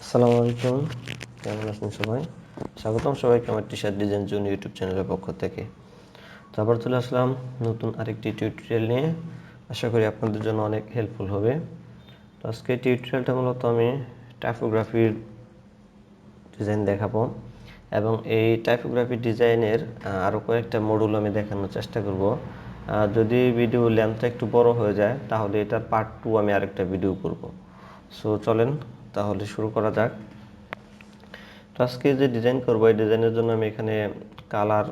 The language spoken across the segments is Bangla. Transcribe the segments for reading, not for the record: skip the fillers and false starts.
আসসালামু আলাইকুম, কেমন আছেন সবাই? স্বাগতম সবাইকে আমার টি-শার্ট ডিজাইন জোন ইউটিউব চ্যানেলের পক্ষ থেকে। তো আবার চলে আসলাম নতুন আরেকটি টিউটোরিয়াল নিয়ে। আশা করি আপনাদের জন্য অনেক হেল্পফুল হবে। তো আজকে টিউটোরিয়ালটা মূলত আমি টাইপোগ্রাফির ডিজাইন দেখাবো এবং এই টাইপোগ্রাফি ডিজাইনের আরও কয়েকটা মডুল আমি দেখানোর চেষ্টা করব। যদি ভিডিও লেন্থটা একটু বড় হয়ে যায় তাহলে এটার পার্ট 2 আমি আরেকটা ভিডিও করব। সো চলেন তাহলে শুরু করা যাক। তো আজকে যে ডিজাইন করবো এই ডিজাইনের জন্য আমি এখানে কালার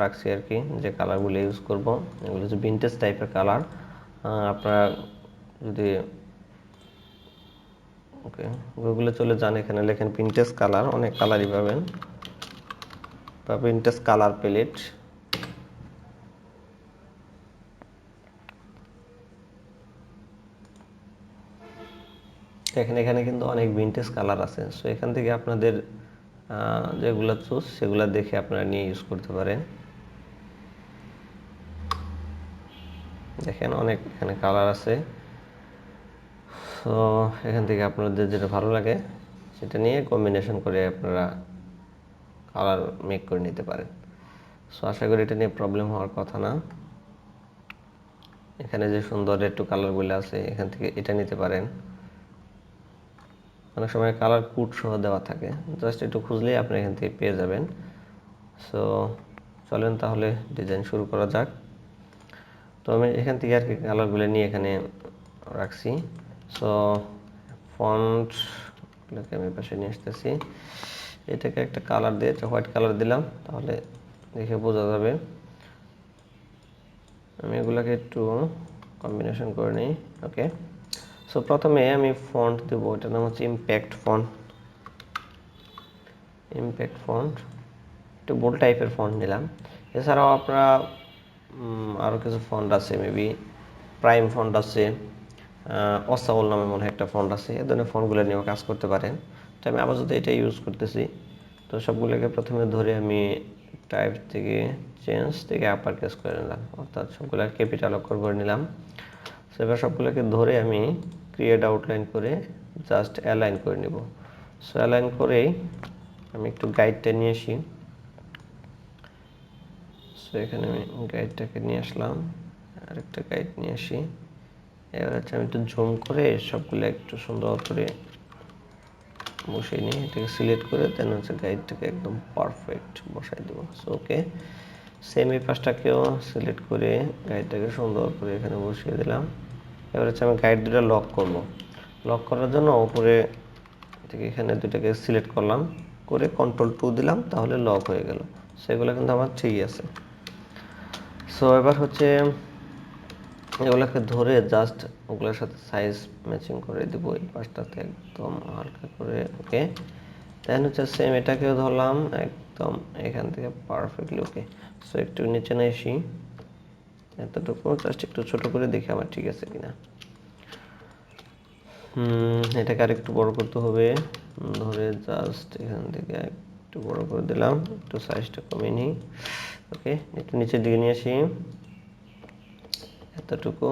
রাখছি আর কি, যে কালারগুলো ইউজ করব এগুলো হচ্ছে ভিনটেজ টাইপের কালার। আপনারা যদি গুগলে চলে যান, এখানে লেখেন ভিনটেজ কালার, অনেক কালারই পাবেন বা ভিনটেজ কালার প্যালেট। এখানে কিন্তু অনেক ভিনটেজ কালার আছে। সো এখান থেকে আপনাদের যেগুলো চুজ সেগুলো দেখে আপনারা নিয়ে ইউজ করতে পারেন। দেখেন অনেক এখানে কালার আছে। সো এখান থেকে আপনাদের যেটা ভালো লাগে সেটা নিয়ে কম্বিনেশন করে আপনারা কালার মেক করে নিতে পারেন। সো আশা করি এটা নিয়ে প্রবলেম হওয়ার কথা না। এখানে যে সুন্দর একটু কালারগুলো আছে এখান থেকে এটা নিতে পারেন। অনেক সময় কালার কোড সহ দেওয়া থাকে, জাস্ট একটু খুঁজলেই আপনি এখান থেকে পেয়ে যাবেন। সো চলেন তাহলে ডিজাইন শুরু করা যাক। তো আমি এখান থেকে আর কি কালারগুলো নিয়ে এখানে রাখছি। সো ফন্টগুলোকে আমি পাশে নিয়ে আসতেছি। এটাকে একটা কালার দিয়ে হোয়াইট কালার দিলাম, তাহলে দেখে বোঝা যাবে। আমি এগুলোকে একটু কম্বিনেশন করে নিই। ওকে, সো প্রথমে আমি ফন্ট দেবো, এটার নাম হচ্ছে ইম্প্যাক্ট ফন্ট। একটু বোল্ড টাইপের ফন্ট নিলাম। এছাড়াও আপনারা আরও কিছু ফন্ট আছে, মেবি প্রাইম ফন্ট আছে, অসাউল নামে মনে হয় একটা ফন্ট আছে। এ ধরনের ফন্টগুলো নিয়েও কাজ করতে পারেন। তো আমি আপাতত এটা ইউজ করতেছি। তো সবগুলোকে প্রথমে ধরে আমি টাইপ থেকে চেঞ্জ থেকে আপার কেস করে নিলাম, অর্থাৎ সবগুলো ক্যাপিটাল অক্ষর করে নিলাম। সো এবার সবগুলোকে ধরে আমি ক্রিয়েট আউটলাইন করে জাস্ট অ্যালাইন করে নিব। সো অ্যালাইন করেই আমি একটু গাইডটা নিয়ে আসি। সো এখানে আমি গাইডটাকে নিয়ে আসলাম, আরেকটা গাইড নিয়ে আসি। এবার হচ্ছে আমি একটু জুম করে সবগুলো একটু সুন্দর করে বসিয়ে নিই। এটাকে সিলেক্ট করে দেন হচ্ছে গাইডটাকে একদম পারফেক্ট বসাই দেবো। সো ওকে, সেম এই পাশটাকেও সিলেক্ট করে গাইডটাকে সুন্দর করে এখানে বসিয়ে দিলাম। এবার হচ্ছে আমি গাইড দুটো লক করব। লক করার জন্য উপরে থেকে এখানে দুটাকে সিলেক্ট করলাম, করে Ctrl+2 দিলাম, তাহলে লক হয়ে গেল। সেগুলো কিন্তু আমার ঠিকই আছে। সো এবার হচ্ছে এগুলোকে ধরে জাস্ট ওগুলোর সাথে সাইজ ম্যাচিং করে দেবো এই পাশটাতে একদম হালকা করে। ওকে, দেন হচ্ছে সেম এটাকেও ধরলাম একদম এখান থেকে পারফেক্টলি। ওকে, সো একটু নিচে নিয়ে আসি, এতটুকু জাস্ট একটু ছোট করে দেখি আমার ঠিক আছে কিনা। এটাকে আর একটু বড় করতে হবে, ধরে জাস্ট এখান থেকে একটু বড় করে দিলাম, একটু সাইজটা কমিয়ে নিই। ওকে, একটু নিচের দিকে নিয়ে আসি, এতটুকু।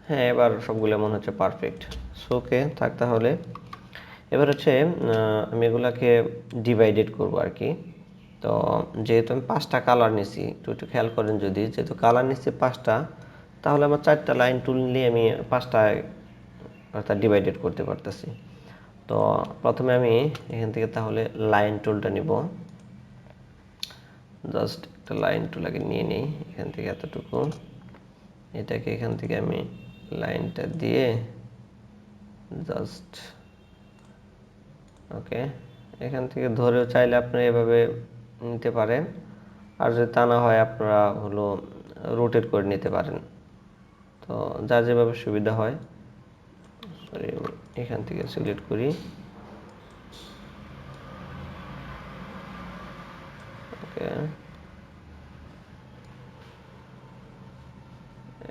হ্যাঁ, এবার সবগুলো মনে হচ্ছে পারফেক্ট। সো ওকে থাক তাহলে। এবার হচ্ছে আমি এগুলাকে ডিভাইডেড করব আর কি। তো যেহেতু আমি 5টা কালার নিছি, একটু খেয়াল করেন, যদি যেহেতু কালার নিচ্ছি 5টা, তাহলে আমার 4টা লাইন টুল নিয়ে আমি 5টায় অর্থাৎ ডিভাইডেড করতে পারতেছি। তো প্রথমে আমি এখান থেকে তাহলে লাইন টুলটা নিব। জাস্ট একটা লাইন টুল আগে নিয়ে নিই, এখান থেকে এতটুকু। এটাকে এখান থেকে আমি লাইনটা দিয়ে জাস্ট ওকে, এখান থেকে ধরেও চাইলে আপনারা এভাবে নিতে পারেন, আর যদি তা না হয় আপনারা হলো রোটেট করে নিতে পারেন। তো যার যেভাবে সুবিধা হয়। সরি, এখান থেকে সিলেক্ট করি। ওকে,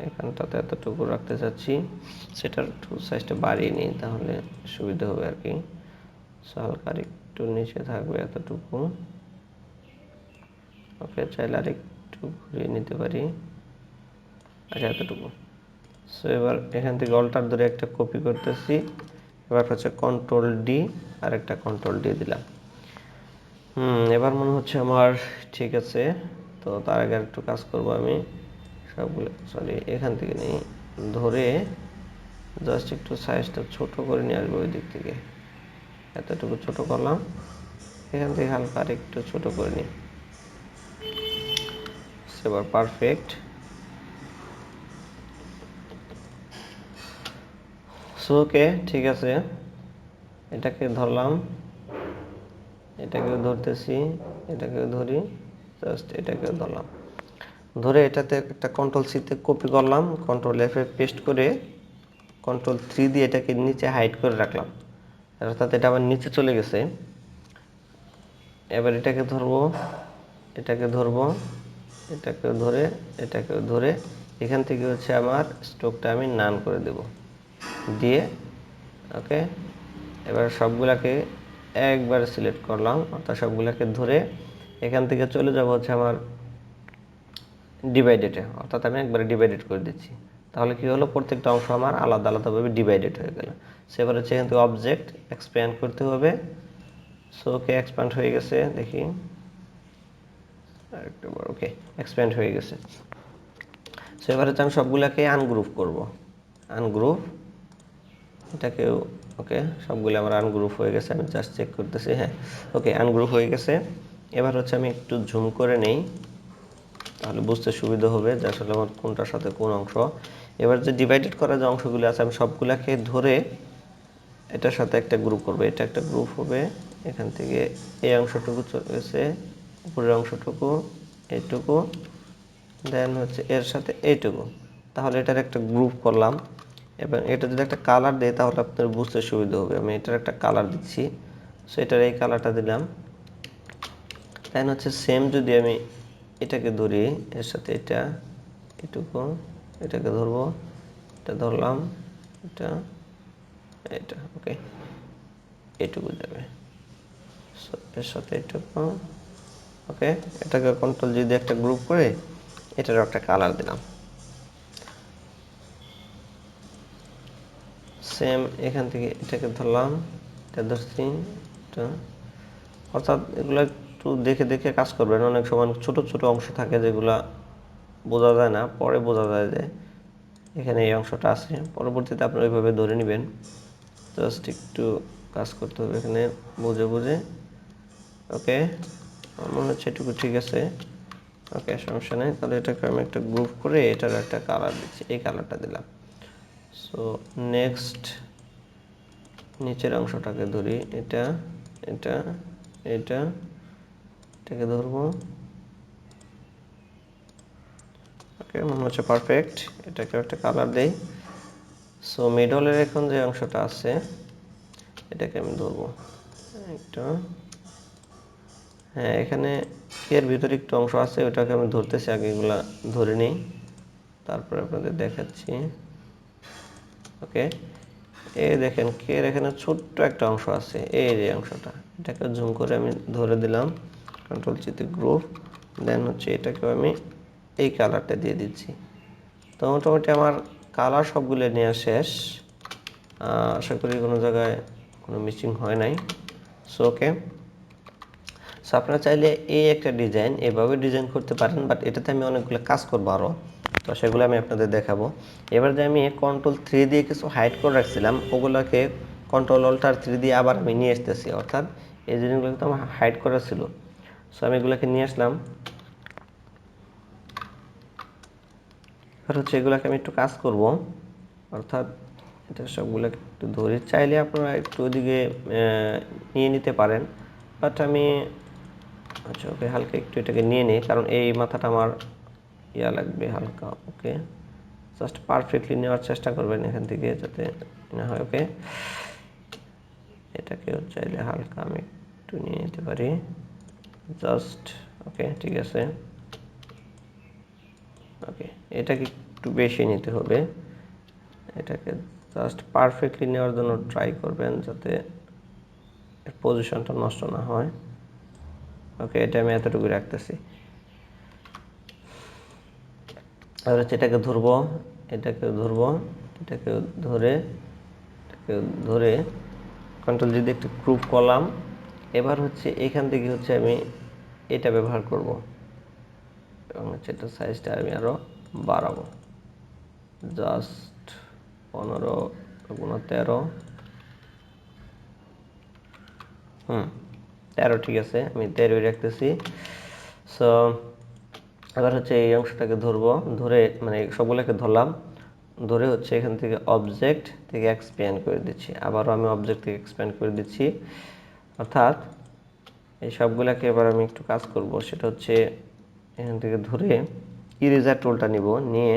এখানটাতে এতটুকু রাখতে চাচ্ছি, সেটার একটু সাইজটা বাড়িয়ে নিই, তাহলে সুবিধা হবে আর কি। হালকা একটু নিচে থাকবে এতটুকু। ওকে, চাইলে আর একটু ঘুরিয়ে নিতে পারি। আচ্ছা, এতটুকু। সো এবার এখান থেকে অল্টার ধরে একটা কপি করতেছি, এবার হচ্ছে কন্ট্রোল ডি আর একটা কন্ট্রোল ডি দিলাম। এবার মনে হচ্ছে আমার ঠিক আছে। তো তার আগে একটু কাজ করব আমি, সবগুলো সরি এখান থেকে নিই, ধরে জাস্ট একটু সাইজটা ছোট করে নিয়ে আসবো ওই দিক থেকে, এতটুকু ছোট করলাম, এখান থেকে হালকা আর একটু ছোট করে নিই, এবার পারফেক্ট। সো ওকে ঠিক আছে, এটাকে ধরলাম, এটাকেও ধরতেছি, এটাকেও ধরি, জাস্ট এটাকেও ধরলাম, ধরে এটাতে একটা কন্ট্রোল সিতে কপি করলাম, কন্ট্রোল এফে পেস্ট করে কন্ট্রোল 3 দিয়ে এটাকে নিচে হাইড করে রাখলাম, অর্থাৎ এটা আবার নিচে চলে গেছে। এবার এটাকে ধরবো, এটাকে ধরবো, এটাকেও ধরে, এটাকেও ধরে, এখান থেকে হচ্ছে আমার স্ট্রোকটা আমি নান করে দেব, দিয়ে ওকে। এবার সবগুলাকে একবার সিলেক্ট করলাম, অর্থাৎ সবগুলাকে ধরে এখান থেকে চলে যাব হচ্ছে আমার ডিভাইডেডে, অর্থাৎ আমি একবারে ডিভাইডেড করে দিচ্ছি। তাহলে কি হলো, প্রত্যেকটা অংশ আমার আলাদা আলাদাভাবে ডিভাইডেড হয়ে গেল। সেবার হচ্ছে এখান থেকে অবজেক্ট এক্সপ্যান্ড করতে হবে। সো ওকে এক্সপ্যান্ড হয়ে গেছে, দেখি আরেকবার, ওকে এক্সপ্যান্ড হয়ে গেছে। সো এবার হচ্ছে আমি সবগুলোকে আনগ্রুপ করব, আনগ্রুপ, এটাকেও ওকে, সবগুলো আমার আনগ্রুপ হয়ে গেছে, আমি জাস্ট চেক করতেছি, হ্যাঁ ওকে আনগ্রুপ হয়ে গেছে। এবার হচ্ছে আমি একটু জুম করে নেই, তাহলে বুঝতে সুবিধা হবে যে আসলে আমার কোনটার সাথে কোন অংশ। এবার যে ডিভাইডেড করা যে অংশগুলো আছে আমি সবগুলাকে ধরে এটার সাথে একটা গ্রুপ করব, এটা একটা গ্রুপ হবে, এখান থেকে এই অংশটুকু চলে গেছে, উপরের অংশটুকু, এইটুকু, দেন হচ্ছে এর সাথে এইটুকু, তাহলে এটার একটা গ্রুপ করলাম। এবং এটা যদি একটা কালার দেয় তাহলে আপনার বুঝতে সুবিধা হবে, আমি এটার একটা কালার দিচ্ছি, সো এটার এই কালারটা দিলাম। দেন হচ্ছে সেম যদি আমি এটাকে ধরি, এর সাথে এটা এটুকু, এটাকে ধরবো, এটা ধরলাম, এটা, এটা ওকে, এটুকু যাবে, সো এর সাথে এটুকু ওকে। এটাকে কন্ট্রোল যদি একটা গ্রুপ করে এটারও একটা কালার দিলাম। সেম এখান থেকে এটাকে ধরলাম, এটা ধরছি, এটা, অর্থাৎ এগুলো একটু দেখে দেখে কাজ করবেন, অনেক সময় ছোট ছোট অংশ থাকে যেগুলা বোঝা যায় না, পরে বোঝা যায় যে এখানে এই অংশটা আছে, পরবর্তীতে আপনি ওইভাবে ধরে নেবেন, জাস্ট একটু কাজ করতে হবে এখানে বুঝে বুঝে। ওকে আমার মনে হচ্ছে এটুকু ঠিক আছে, ওকে সমস্যা নেই। তাহলে এটাকে আমি একটা গ্রুপ করে এটার একটা কালার দিচ্ছি, এই কালারটা দিলাম। সো নেক্সট নিচের অংশটাকে ধরি, এটা, এটা, এটা, এটাকে ধরবো, ওকে মনে হচ্ছে পারফেক্ট। এটাকে একটা কালার দেই। সো মিডলের এখন যে অংশটা আছে এটাকে আমি ধরবো একটা, হ্যাঁ এখানে এর ভিতরে একটু অংশ আছে, ওটাকে আমি ধরতেছি, আগে এগুলা ধরে নিই তারপরে আপনাদের দেখাচ্ছি। ওকে এই দেখেন এর এখানে ছোট্ট একটা অংশ আছে, এই যে অংশটা, এটাকে জুম করে আমি ধরে দিলাম, কন্ট্রোল চিতে গ্রুপ, দেন হচ্ছে এটাকেও আমি এই কালারটা দিয়ে দিচ্ছি। তো মোটামুটি আমার কালার সবগুলো নেওয়া শেষ, আশা করি কোনো জায়গায় কোনো মিসিং হয় নাই। সো ওকে, সো আপনারা চাইলে এই একটা ডিজাইন এভাবে ডিজাইন করতে পারেন, বাট এটাতে আমি অনেকগুলো কাজ করবো আরও, তো সেগুলো আমি আপনাদের দেখাবো। এবার যে আমি কন্ট্রোল 3 দিয়ে কিছু হাইড করে রাখছিলাম ওগুলোকে কন্ট্রোল অল্টার 3 দিয়ে আবার আমি নিয়ে আসতেছি, অর্থাৎ এই জিনিসগুলো তো আমার হাইড করা ছিল। সো আমি এগুলোকে নিয়ে আসলাম, এবার হচ্ছে এগুলোকে আমি একটু কাজ করব, অর্থাৎ এটা সবগুলোকে একটু ধরে, চাইলে আপনারা একটু ওদিকে নিয়ে নিতে পারেন, বাট আমি আচ্ছা ওকে হালকা একটু এটাকে নিয়ে নিই, কারণ এই মাথাটা আমার ইয়া লাগবে হালকা। ওকে জাস্ট পারফেক্টলি নেওয়ার চেষ্টা করবেন এখান থেকে যাতে না হয়। ওকে এটাকেও চাইলে হালকা আমি একটু নিয়ে নিতে পারি, জাস্ট ওকে ঠিক আছে। ওকে এটাকে একটু বেশি নিতে হবে, এটাকে জাস্ট পারফেক্টলি নেওয়ার জন্য ট্রাই করবেন যাতে পজিশনটা নষ্ট না হয়। ওকে এটা আমি এতটুকু রাখতেছি, আর হচ্ছে এটাকে ধরবো, এটাকে ধরবো, এটাকে ধরে ধরে কন্ট্রোল জি দিয়ে একটু গ্রুপ করলাম। এবার হচ্ছে এখান থেকে হচ্ছে আমি এটা ব্যবহার করব এবং হচ্ছে এটা সাইজটা আমি আরও বাড়াবো, জাস্ট 15 × 13 13 ঠিক আছে, আমি 13 রাখতেছি। সো এবার হচ্ছে এই অংশটাকে ধরবো, ধরে মানে সবগুলোকে ধরলাম, ধরে হচ্ছে এখান থেকে অবজেক্ট থেকে এক্সপ্যান্ড করে দিচ্ছি, আবারও আমি অবজেক্ট থেকে এক্সপ্যান্ড করে দিচ্ছি। অর্থাৎ এই সবগুলোকে এবার আমি একটু কাজ করব, সেটা হচ্ছে এখান থেকে ধরে ইরেজার টুলটা নিব, নিয়ে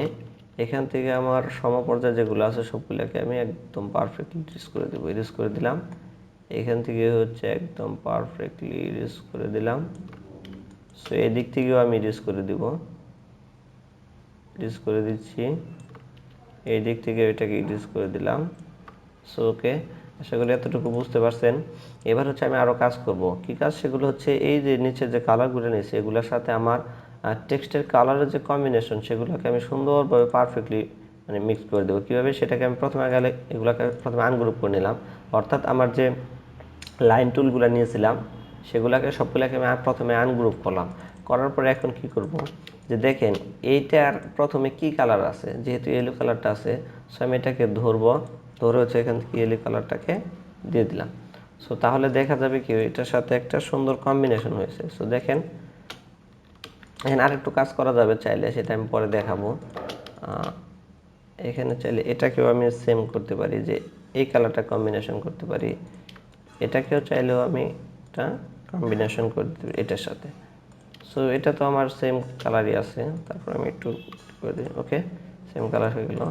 এখান থেকে আমার সমপর্যায় যেগুলো আছে সবগুলোকে আমি একদম পারফেক্টলি ইরেজ করে দেবো। ইরেজ করে দিলাম, এখান থেকে হচ্ছে একদম পারফেক্টলি ইরেজ করে দিলাম। সো এই দিক থেকেও আমি ইরেজ করে দিব, ইরেজ করে দিচ্ছি, এই দিক থেকে এটাকে ইরেজ করে দিলাম। সো ওকে, আশা করি এতটুকু বুঝতে পারছেন। এবার হচ্ছে আমি আরও কাজ করব, কি কাজ সেগুলো হচ্ছে এই যে নিচে যে কালারগুলো নিয়েছি এগুলোর সাথে আমার টেক্সটের কালারের যে কম্বিনেশন সেগুলোকে আমি সুন্দরভাবে পারফেক্টলি মানে মিক্স করে দেবো। কীভাবে সেটাকে আমি প্রথমে গেলে এগুলোকে প্রথমে আনগ্রুপ করে নিলাম, অর্থাৎ আমার যে লাইন টুলগুলো নিয়েছিলাম সেগুলোকে সবগুলোকে আমি প্রথমে আনগ্রুপ করলাম, করার পরে এখন কি করব যে দেখেন এইটার প্রথমে কি কালার আছে, যেহেতু ইয়েলো কালারটা আছে সো আমি এটাকে ধরবো, ধরে হচ্ছে এখান থেকে ইয়েলো কালারটাকে দিয়ে দিলাম। সো তাহলে দেখা যাবে কি এটার সাথে একটা সুন্দর কম্বিনেশন হয়েছে। সো দেখেন এখানে আরেকটু কাজ করা যাবে চাইলে, সেটা আমি পরে দেখাবো। এখানে চাইলে এটাকেও আমি সেম করতে পারি, যে এই কালারটা কম্বিনেশন করতে পারি, এটাকেও চাইলেও আমি এটা কম্বিনেশন করতে পারি এটার সাথে। সো এটা তো আমার সেম কালারই আছে, তারপর আমি একটু করে দিই, ওকে সেম কালার হয়ে গেল।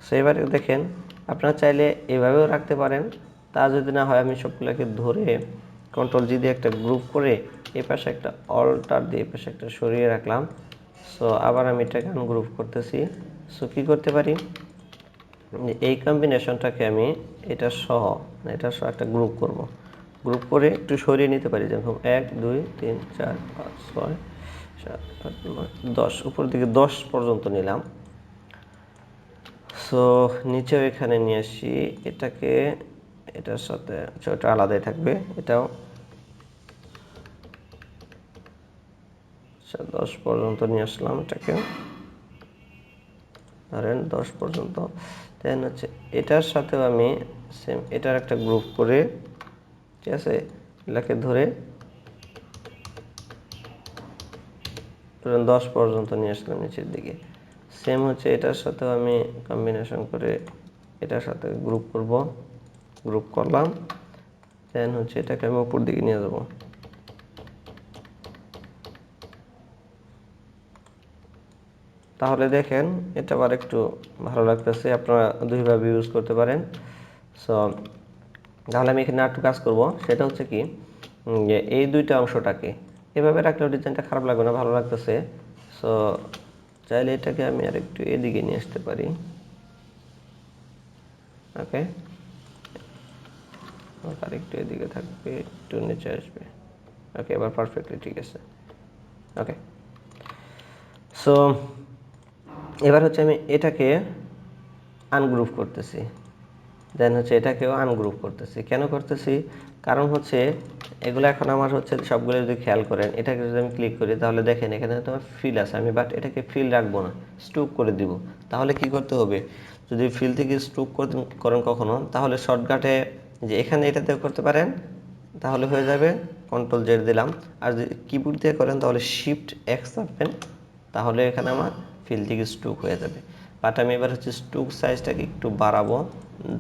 সো এবারে দেখেন আপনারা চাইলে এভাবেও রাখতে পারেন, তা যদি না হয় আমি সবগুলোকে ধরে কন্ট্রোল জি দিয়ে একটা গ্রুপ করে এই পাশে একটা অল্টার দিয়ে এই পাশে একটা সরিয়ে রাখলাম। সো আবার আমি এটাকে আনগ্রুপ করতেছি। সো কী করতে পারি, এই কম্বিনেশনটাকে আমি এটা সহ একটা গ্রুপ করব, গ্রুপ করে একটু সরিয়ে নিতে পারি, যেরকম 1 2 3 4 5 6 7 8 9 10, উপর দিকে 10 পর্যন্ত নিলাম। সো নিচেও এখানে নিয়ে আসি এটাকে, এটার সাথে ওটা আলাদাই থাকবে, এটাও 10 পর্যন্ত নিয়ে আসলাম, এটাকে ধরেন 10 পর্যন্ত। দেন হচ্ছে এটার সাথেও আমি সেম এটার একটা গ্রুপ করে, ঠিক আছে, এটাকে ধরে 10 পর্যন্ত নিয়ে আসলাম নিচের দিকে। সেম হচ্ছে এটার সাথেও আমি কম্বিনেশন করে এটার সাথে গ্রুপ করব, গ্রুপ করলাম, দেন হচ্ছে এটাকে আমি উপর দিকে নিয়ে যাব। তাহলে দেখেন এটা আবার একটু ভালো লাগতেছে, আপনারা দুইভাবে ইউজ করতে পারেন। সো তাহলে আমি এখানে একটু কাজ করব, সেটা হচ্ছে কি যে এই দুইটা অংশটাকে এভাবে রাখলেও ডিজাইনটা খারাপ লাগবে না, ভালো লাগতেছে। সো চাইলে এটাকে আমি আর একটু এদিকে নিয়ে আসতে পারি, ওকে আর একটু এদিকে থাকবে, একটু নিচে আসবে, ওকে এবার পারফেক্টলি ঠিক আছে, ওকে। সো এবার হচ্ছে আমি এটাকে আনগ্রুপ করতেছি, দেন হচ্ছে এটাকেও আনগ্রুপ করতেছি। কেন করতেছি, কারণ হচ্ছে এগুলো এখন আমার হচ্ছে সবগুলো যদি খেয়াল করেন, এটাকে যদি আমি ক্লিক করি তাহলে দেখেন এখানে তোমার ফিল আছে, আমি বাট এটাকে ফিল রাখবো না, স্ট্রোক করে দিব। তাহলে কি করতে হবে, যদি ফিল থেকে স্ট্রোক করেন কখনো, তাহলে শর্টকাটে যে এখানে এটাতেও করতে পারেন, তাহলে হয়ে যাবে কন্ট্রোল জেড দিলাম। আর যদি কিবোর্ড দিয়ে করেন তাহলে শিফট এক্স চাপবেন, তাহলে এখানে আমার ফিল থেকে স্ট্রোক হয়ে যাবে। বাট আমি এবার হচ্ছে স্ট্রোক সাইজটাকে একটু বাড়াবো,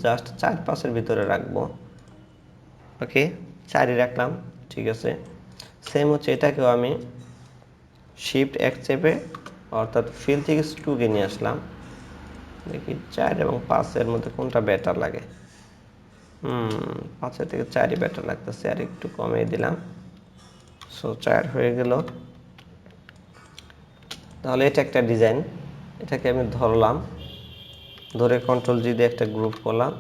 জাস্ট 4-5-এর ভিতরে রাখবো, ওকে 4ই রাখলাম, ঠিক আছে। সেম হচ্ছে এটাকেও আমি শিফট এক্স চেপে অর্থাৎ ফিল থেকে স্ট্রোকে নিয়ে আসলাম, দেখি 4 এবং 5-এর মধ্যে কোনটা বেটার লাগে। 5-এর থেকে 4ই বেটার লাগতেছে, আর একটু কমিয়ে দিলাম। সো 4 হয়ে গেল। তাহলে এটা একটা ডিজাইন, এটাকে আমি ধরলাম, ধরে কন্ট্রোল জি দিয়ে একটা গ্রুপ করলাম,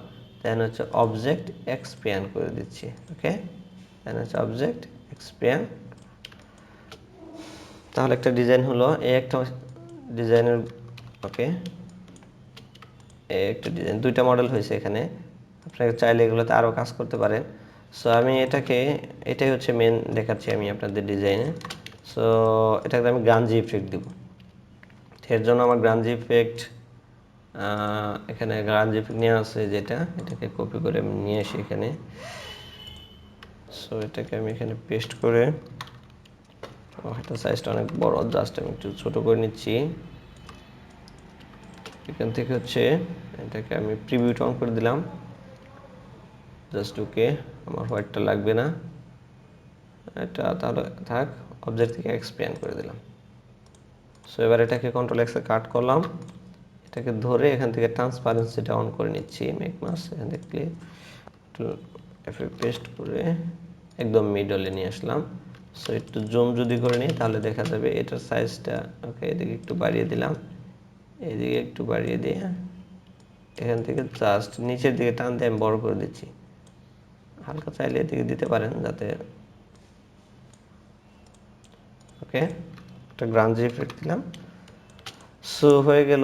দেন হচ্ছে অবজেক্ট এক্সপ্যান্ড করে দিচ্ছি, ওকে দেন হচ্ছে অবজেক্ট এক্সপ্যান্ড। তাহলে একটা ডিজাইন হলো, এই একটা ডিজাইনের, ওকে একটা ডিজাইন, দুইটা মডেল হয়েছে এখানে। আপনারা চাইলে এগুলোতে আরও কাজ করতে পারেন। সো আমি এটাই হচ্ছে মেন দেখাচ্ছি আমি আপনাদের ডিজাইনে। সো এটাকে আমি গ্রাঞ্জি ইফেক্ট দিব। এর জন্য আমার গ্রাঞ্জি ইফেক্ট এখানে গ্রাঞ্জি ইফেক্ট নেওয়া আছে, এটাকে কপি করে আমি নিয়ে আসি এখানে। সো এটাকে আমি এখানে পেস্ট করে, এটা সাইজটা অনেক বড়, জাস্ট আমি একটু ছোট করে নিচ্ছি। এখান থেকে হচ্ছে এটাকে আমি প্রিভিউ অন করে দিলাম, জাস্ট ওকে। আমার হোয়াইটটা লাগবে না, এটা তাহলে থাক। অবজেক্ট থেকে এক্সপ্যান্ড করে দিলাম। সো এবার এটাকে কন্ট্রোল এক্সে কাট করলাম, এটাকে ধরে এখান থেকে ট্রান্সপারেন্সিটা অন করে নিচ্ছি, মেক মাস্ক এখান থেকে পেস্ট করে একদম মিডলে নিয়ে আসলাম। সো একটু জুম যদি করে নিই তাহলে দেখা যাবে এটার সাইজটা। ওকে, এদিকে একটু বাড়িয়ে দিলাম, এদিকে একটু বাড়িয়ে দিয়ে এখান থেকে জাস্ট নিচের দিকে টান দিয়ে আমি বড় করে দিচ্ছি। হালকা চাইলে এদিকে দিতে পারেন যাতে, ওকে, একটা গ্রাঞ্জি ইফেক্ট দিলাম। সো হয়ে গেল।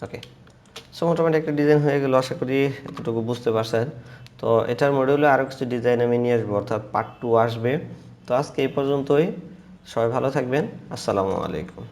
ওকে, সো মোটামুটি একটা ডিজাইন হয়ে গেল, আশা করি এতটুকু বুঝতে পারছেন। তো এটার মডিউলে আরও কিছু ডিজাইন আমি নিয়ে আসবো, অর্থাৎ পার্ট 2 আসবে। তো আজকে এই পর্যন্তই, সবাই ভালো থাকবেন, আসসালামু আলাইকুম।